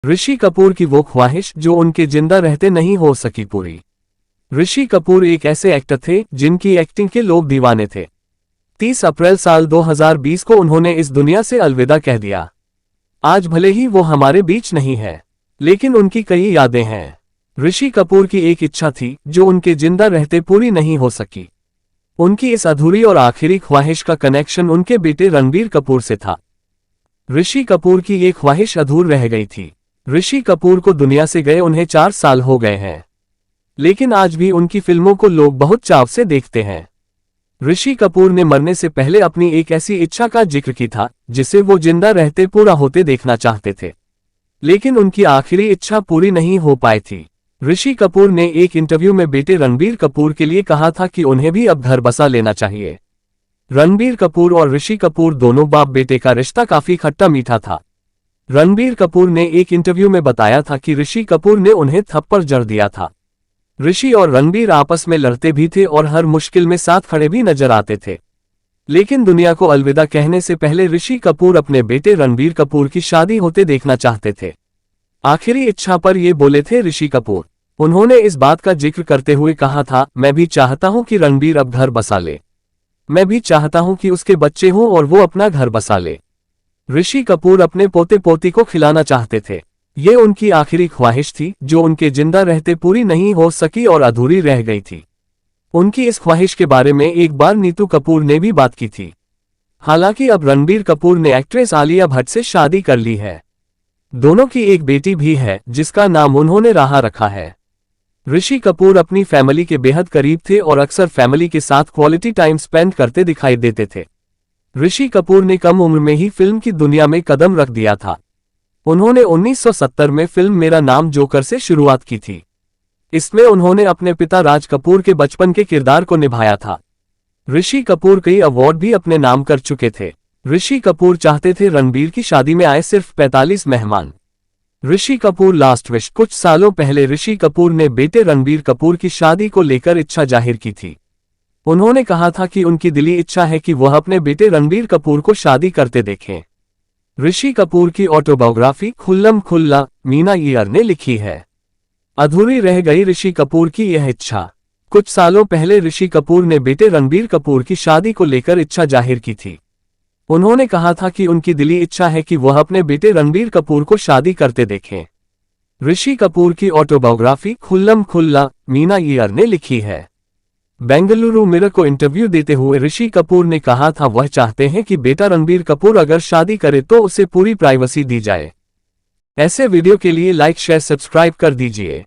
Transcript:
ऋषि कपूर की वो ख्वाहिश जो उनके जिंदा रहते नहीं हो सकी पूरी। ऋषि कपूर एक ऐसे एक्टर थे जिनकी एक्टिंग के लोग दीवाने थे। 30 अप्रैल साल 2020 को उन्होंने इस दुनिया से अलविदा कह दिया। आज भले ही वो हमारे बीच नहीं है, लेकिन उनकी कई यादें हैं। ऋषि कपूर की एक इच्छा थी जो उनके जिंदा रहते पूरी नहीं हो सकी। उनकी इस अधूरी और आखिरी ख्वाहिश का कनेक्शन उनके बेटे रणबीर कपूर से था। ऋषि कपूर की ये ख्वाहिश अधूर रह गई थी। ऋषि कपूर को दुनिया से गए उन्हें 4 साल हो गए हैं, लेकिन आज भी उनकी फिल्मों को लोग बहुत चाव से देखते हैं। ऋषि कपूर ने मरने से पहले अपनी एक ऐसी इच्छा का जिक्र की था जिसे वो जिंदा रहते पूरा होते देखना चाहते थे, लेकिन उनकी आखिरी इच्छा पूरी नहीं हो पाई थी। ऋषि कपूर ने एक इंटरव्यू में बेटे रणबीर कपूर के लिए कहा था कि उन्हें भी अब घर बसा लेना चाहिए। रणबीर कपूर और ऋषि कपूर दोनों बाप बेटे का रिश्ता काफी खट्टा मीठा था। रणबीर कपूर ने एक इंटरव्यू में बताया था कि ऋषि कपूर ने उन्हें थप्पड़ जड़ दिया था। ऋषि और रणबीर आपस में लड़ते भी थे और हर मुश्किल में साथ खड़े भी नजर आते थे। लेकिन दुनिया को अलविदा कहने से पहले ऋषि कपूर अपने बेटे रणबीर कपूर की शादी होते देखना चाहते थे। आखिरी इच्छा पर ये बोले थे ऋषि कपूर। उन्होंने इस बात का जिक्र करते हुए कहा था, मैं भी चाहता हूं कि रणबीर अब घर बसा ले। मैं भी चाहता हूं कि उसके बच्चे हों और वो अपना घर बसा ले। ऋषि कपूर अपने पोते पोती को खिलाना चाहते थे। ये उनकी आखिरी ख्वाहिश थी जो उनके जिंदा रहते पूरी नहीं हो सकी और अधूरी रह गई थी। उनकी इस ख्वाहिश के बारे में एक बार नीतू कपूर ने भी बात की थी। हालांकि अब रणबीर कपूर ने एक्ट्रेस आलिया भट्ट से शादी कर ली है। दोनों की एक बेटी भी है जिसका नाम उन्होंने राहा रखा है। ऋषि कपूर अपनी फैमिली के बेहद करीब थे और अक्सर फैमिली के साथ क्वालिटी टाइम स्पेंड करते दिखाई देते थे। ऋषि कपूर ने कम उम्र में ही फिल्म की दुनिया में कदम रख दिया था। उन्होंने 1970 में फिल्म मेरा नाम जोकर से शुरुआत की थी। इसमें उन्होंने अपने पिता राज कपूर के बचपन के किरदार को निभाया था। ऋषि कपूर कई अवार्ड भी अपने नाम कर चुके थे। ऋषि कपूर चाहते थे रणबीर की शादी में आए सिर्फ 45 मेहमान। Rishi Kapoor last wish. कुछ सालों पहले ऋषि कपूर ने बेटे रणबीर कपूर की शादी को लेकर इच्छा जाहिर की थी। उन्होंने कहा था कि उनकी दिली इच्छा है कि वह अपने बेटे रणबीर कपूर को शादी करते देखें। ऋषि कपूर की ऑटोबायोग्राफी खुल्लम खुल्ला मीना ईयर ने लिखी है। अधूरी रह गई ऋषि कपूर की यह इच्छा। कुछ सालों पहले ऋषि कपूर ने बेटे रणबीर कपूर की शादी को लेकर इच्छा जाहिर की थी। उन्होंने कहा था कि उनकी दिली इच्छा है कि वह अपने बेटे रणबीर कपूर को शादी करते देखें। ऋषि कपूर की ऑटोबायोग्राफी खुल्लम खुल्ला मीना ईयर ने लिखी है। बेंगलुरु मिरर को इंटरव्यू देते हुए ऋषि कपूर ने कहा था वह चाहते हैं कि बेटा रणबीर कपूर अगर शादी करे तो उसे पूरी प्राइवेसी दी जाए। ऐसे वीडियो के लिए लाइक शेयर सब्सक्राइब कर दीजिए।